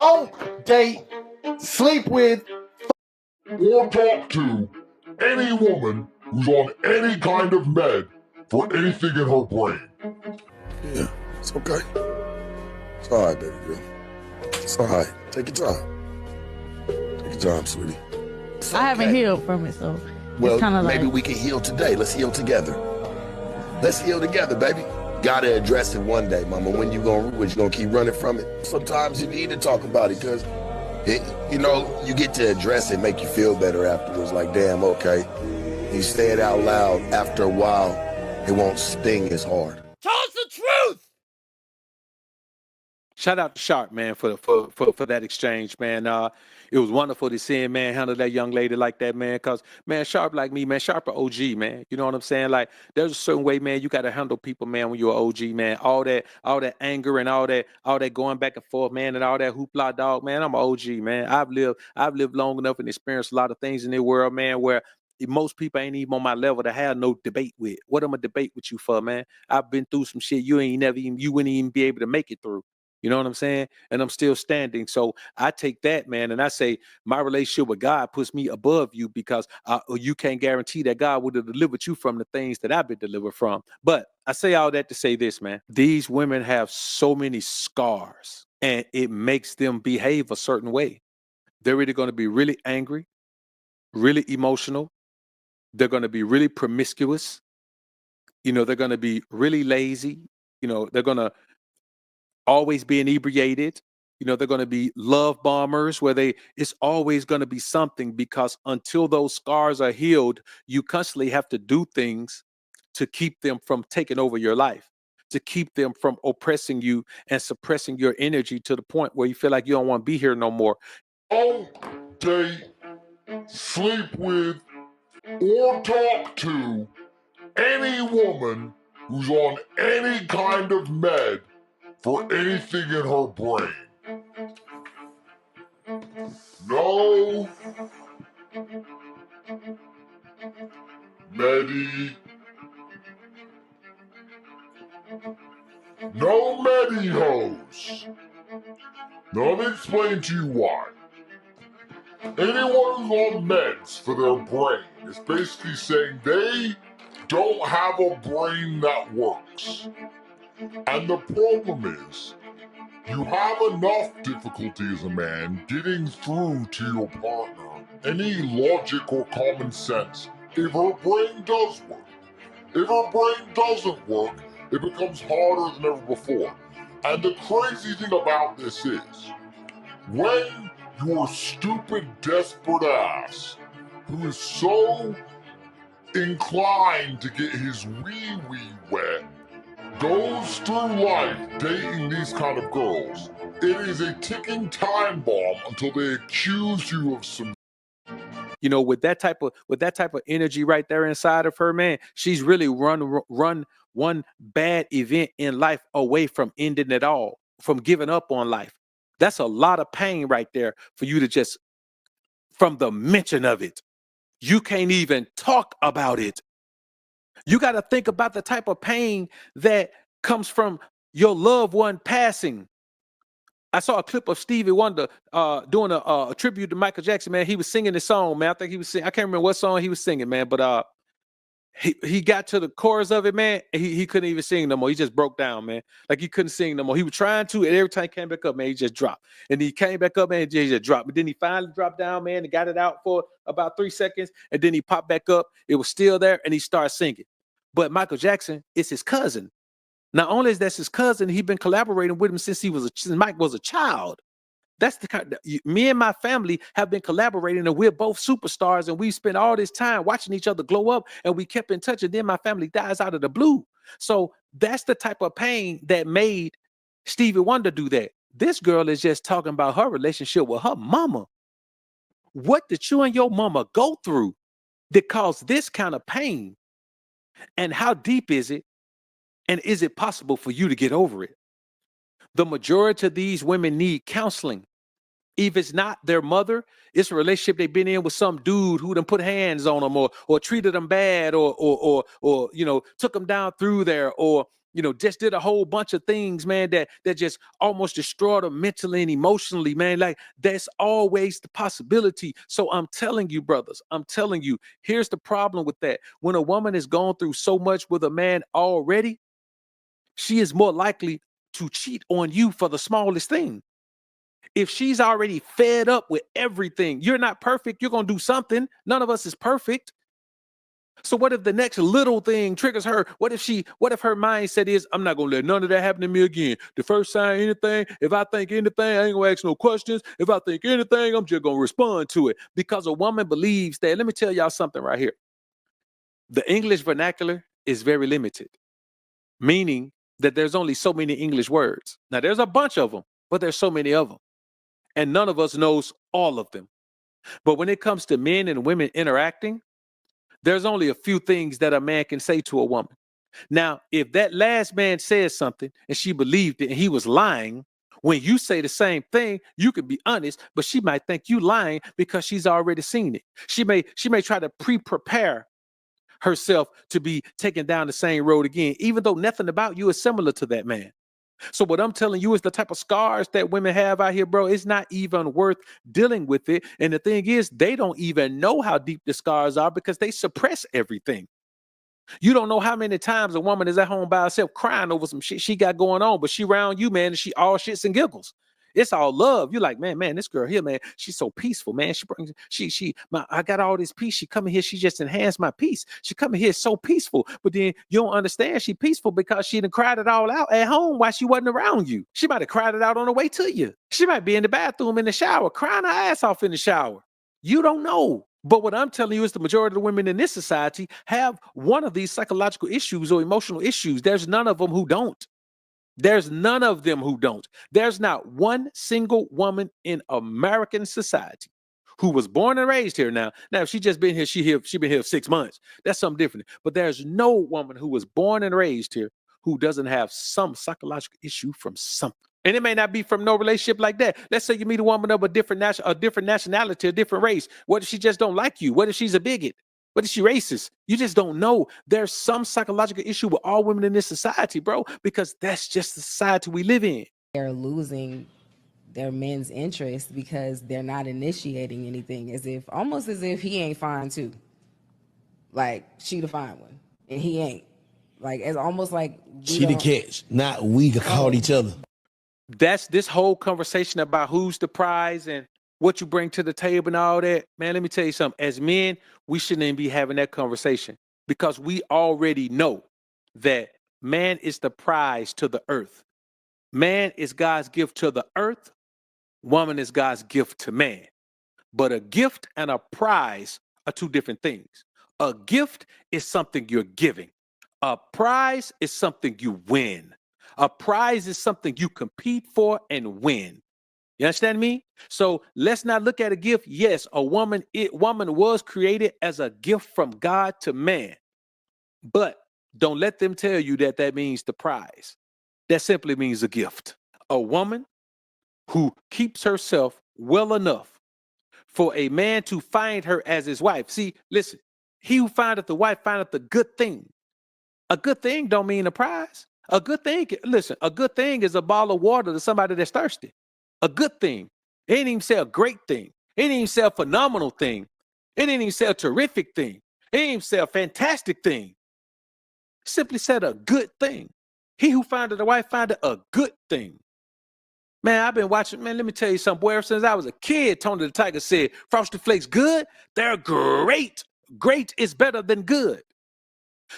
Don't date, sleep with, or talk to any woman who's on any kind of med for anything in her brain. Yeah, it's okay. It's all right, baby girl. It's all right. Take your time. Take your time, sweetie. It's I haven't healed from it, so well, it's kind of maybe like... we can heal today. Let's heal together. Let's heal together, baby. Gotta address it one day, mama. When you gonna keep running from it? Sometimes you need to talk about it, because you get to address it, make you feel better afterwards. Like, damn, okay. You say it out loud. After a while, it won't sting as hard. Tell us the truth. Shout out to Sharp, man, for that exchange, man. It was wonderful to see him, man, handle that young lady like that, man. Cause man, Sharp like me, man, Sharp a OG, man. You know what I'm saying? Like, there's a certain way, man, you gotta handle people, man, when you're an OG, man. All that anger and all that going back and forth, man, and all that hoopla, dog, man. I'm an OG, man. I've lived long enough and experienced a lot of things in the world, man, where most people ain't even on my level to have no debate with. What am I debate with you for, man? I've been through some shit you wouldn't even be able to make it through. You know what I'm saying? And I'm still standing. So I take that, man, and I say my relationship with God puts me above you, because you can't guarantee that God would have delivered you from the things that I've been delivered from. But I say all that to say this, man. These women have so many scars, and it makes them behave a certain way. They're either going to be really angry, really emotional. They're going to be really promiscuous. They're going to be really lazy. They're going to always be inebriated. They're going to be love bombers, where it's always going to be something, because until those scars are healed, you constantly have to do things to keep them from taking over your life, to keep them from oppressing you and suppressing your energy to the point where you feel like you don't want to be here no more. Don't date, sleep with, or talk to any woman who's on any kind of med for anything in her brain. No medihos. Now let me explain to you why. Anyone who's on meds for their brain is basically saying they don't have a brain that works. And the problem is, you have enough difficulty as a man getting through to your partner any logic or common sense if her brain does work. If her brain doesn't work, it becomes harder than ever before. And the crazy thing about this is, when your stupid, desperate ass, who is so inclined to get his wee-wee wet, goes through life dating these kind of girls, it is a ticking time bomb until they accuse you of some. With that type of energy right there inside of her, man, she's really run one bad event in life away from ending it all, from giving up on life. That's a lot of pain right there for you to just, from the mention of it, you can't even talk about it. You got to think about the type of pain that comes from your loved one passing. I saw a clip of Stevie Wonder doing a tribute to Michael Jackson, man. He was singing this song, man. I think he was singing, I can't remember what song he was singing, man, but he got to the chorus of it, man. He couldn't even sing no more. He just broke down, man. Like, he couldn't sing no more. He was trying to, and every time he came back up, man, he just dropped. And he came back up, man, and he just dropped. But then he finally dropped down, man, and got it out for about 3 seconds. And then he popped back up. It was still there, and he started singing. But Michael Jackson is his cousin. Not only is that his cousin, he's been collaborating with him since Mike was a child. That's the kind of, me and my family have been collaborating, and we're both superstars, and we spent all this time watching each other glow up, and we kept in touch, and then my family dies out of the blue. So that's the type of pain that made Stevie Wonder do that. This girl is just talking about her relationship with her mama. What did you and your mama go through that caused this kind of pain? And how deep is it? And is it possible for you to get over it? The majority of these women need counseling. If it's not their mother, it's a relationship they've been in with some dude who done put hands on them, or treated them bad, or took them down through there, or just did a whole bunch of things, man, that just almost destroyed them mentally and emotionally, man. Like, that's always the possibility. So I'm telling you, brothers, here's the problem with that. When a woman has gone through so much with a man already, she is more likely to cheat on you for the smallest thing. If she's already fed up with everything, you're not perfect, you're going to do something. None of us is perfect. So what if the next little thing triggers her? What if her mindset is, I'm not going to let none of that happen to me again. The first sign anything, if I think anything, I ain't going to ask no questions. If I think anything, I'm just going to respond to it. Because a woman believes that, let me tell y'all something right here. The English vernacular is very limited, meaning that there's only so many English words. Now, there's a bunch of them, but there's so many of them. And none of us knows all of them. But when it comes to men and women interacting, there's only a few things that a man can say to a woman. Now, if that last man says something and she believed it and he was lying, when you say the same thing, you can be honest, but she might think you lying because she's already seen it. She may try to prepare herself to be taken down the same road again, even though nothing about you is similar to that man. So what I'm telling you is the type of scars that women have out here, bro, it's not even worth dealing with it. And the thing is, they don't even know how deep the scars are because they suppress everything. You don't know how many times a woman is at home by herself crying over some shit she got going on, but she around you, man, and she all shits and giggles. It's all love. You're like, man, this girl here, man, she's so peaceful, man. I got all this peace. She coming here, she just enhanced my peace. She coming here so peaceful, but then you don't understand she peaceful because she done cried it all out at home while she wasn't around you. She might have cried it out on the way to you. She might be in the bathroom in the shower, crying her ass off in the shower. You don't know. But what I'm telling you is the majority of the women in this society have one of these psychological issues or emotional issues. There's none of them who don't. There's none of them who don't. There's not one single woman in American society who was born and raised here. Now, if she just been here, she been here 6 months. That's something different. But there's no woman who was born and raised here who doesn't have some psychological issue from something. And it may not be from no relationship like that. Let's say you meet a woman of a different nationality, a different race. What if she just don't like you? What if she's a bigot? What if she racist? You just don't know. There's some psychological issue with all women in this society, bro, because that's just the society we live in. They're losing their men's interest because they're not initiating anything, almost as if he ain't fine too. Like, she the fine one and he ain't. Like, it's almost like she the catch, not we caught each other. That's this whole conversation about who's the prize and what you bring to the table and all that. Man, let me tell you something. As men, we shouldn't even be having that conversation because we already know that man is the prize to the earth. Man is God's gift to the earth. Woman is God's gift to man. But a gift and a prize are two different things. A gift is something you're giving. A prize is something you win. A prize is something you compete for and win. You understand me? So let's not look at a gift. Yes, woman was created as a gift from God to man. But don't let them tell you that means the prize. That simply means a gift. A woman who keeps herself well enough for a man to find her as his wife. See, listen, he who findeth the wife findeth the good thing. A good thing don't mean a prize. A good thing is a bottle of water to somebody that's thirsty. A good thing. It ain't even say a great thing. It ain't even say a phenomenal thing. It ain't even say a terrific thing. It ain't even say a fantastic thing. It simply said a good thing. He who findeth a wife findeth a good thing. Man, I've been watching, man, let me tell you something. Boy, ever since I was a kid, Tony the Tiger said, Frosted Flakes good? They're great. Great is better than good.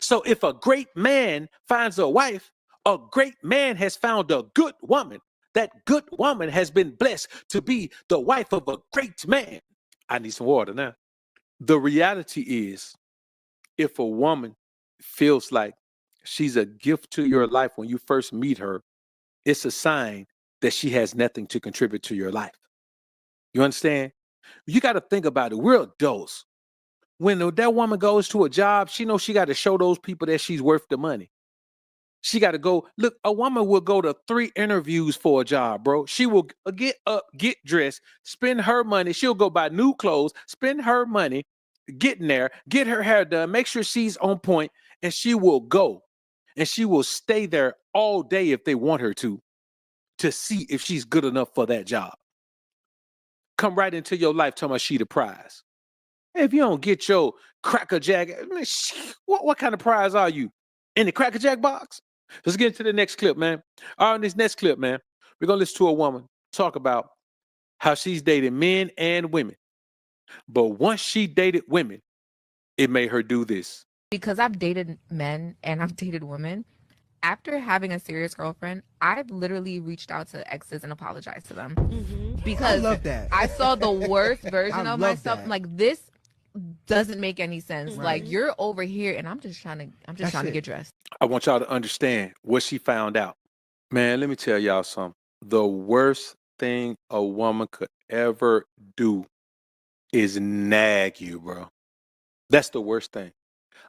So if a great man finds a wife, a great man has found a good woman. That good woman has been blessed to be the wife of a great man. I need some water now. The reality is, if a woman feels like she's a gift to your life when you first meet her, it's a sign that she has nothing to contribute to your life. You understand? You got to think about it. We're adults. When that woman goes to a job, she knows she got to show those people that she's worth the money. She got to go. Look, a woman will go to 3 interviews for a job, bro. She will get up, get dressed, spend her money. She'll go buy new clothes, spend her money, get in there, get her hair done, make sure she's on point, and she will go. And she will stay there all day if they want her to see if she's good enough for that job. Come right into your life talking about she the prize. If you don't get your Cracker Jack, man, what kind of prize are you? In the Cracker Jack box? Let's get into the next clip, man. All right, in this next clip, man, we're going to listen to a woman talk about how she's dated men and women. But once she dated women, it made her do this. Because I've dated men and I've dated women, after having a serious girlfriend, I've literally reached out to exes and apologized to them. Because I love that. I saw the worst version I of love myself. that. Like, this doesn't make any sense. Right. Like, you're over here and I'm just trying to get dressed. I want y'all to understand what she found out. Man, let me tell y'all something. The worst thing a woman could ever do is nag you, bro. That's the worst thing.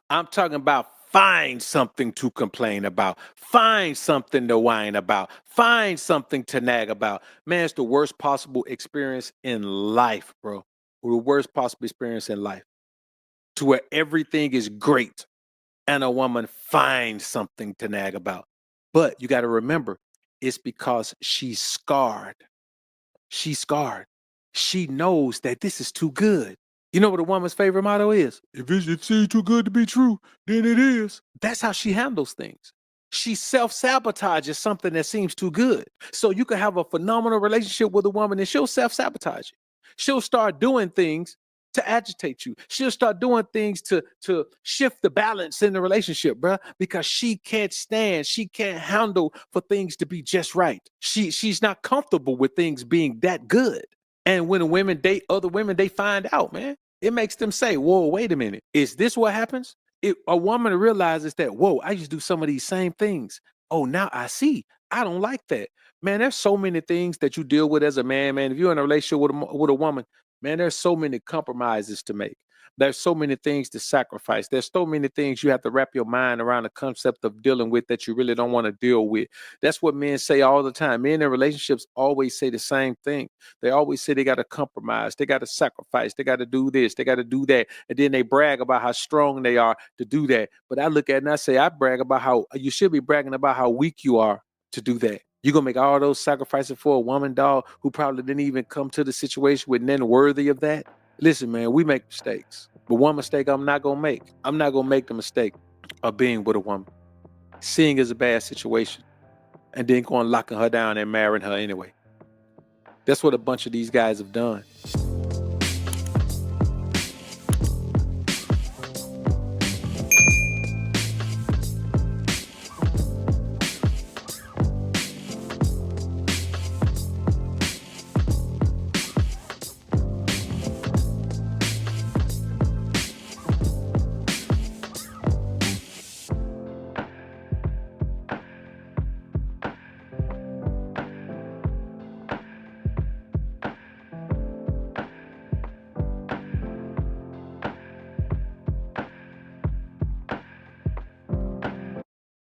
I'm talking about find something to complain about. Find something to whine about. Find something to nag about. Man, it's the worst possible experience in life, bro. The worst possible experience in life. To where everything is great and a woman finds something to nag about. But you got to remember, it's because she's scarred. She's scarred. She knows that this is too good. You know what a woman's favorite motto is? If it seems too good to be true, then it is. That's how she handles things. She self-sabotages something that seems too good. So you can have a phenomenal relationship with a woman and she'll self-sabotage it. She'll start doing things to agitate you. She'll start doing things to shift the balance in the relationship, bruh, because she can't handle for things to be just right. She's not comfortable with things being that good. And when women date other women, they find out, man. It makes them say, whoa, wait a minute. Is this what happens? If a woman realizes that, whoa, I used to do some of these same things. Oh, now I see. I don't like that. Man, there's so many things that you deal with as a man, man. If you're in a relationship with a woman, man, there's so many compromises to make. There's so many things to sacrifice. There's so many things you have to wrap your mind around the concept of dealing with that you really don't want to deal with. That's what men say all the time. Men in relationships always say the same thing. They always say they got to compromise. They got to sacrifice. They got to do this. They got to do that. And then they brag about how strong they are to do that. But I look at it and I say, I brag about how you should be bragging about how weak you are to do that. You're going to make all those sacrifices for a woman, dog, who probably didn't even come to the situation with nothing worthy of that. Listen, man, we make mistakes. But one mistake I'm not going to make. I'm not going to make the mistake of being with a woman, seeing as a bad situation, and then going locking her down and marrying her anyway. That's what a bunch of these guys have done.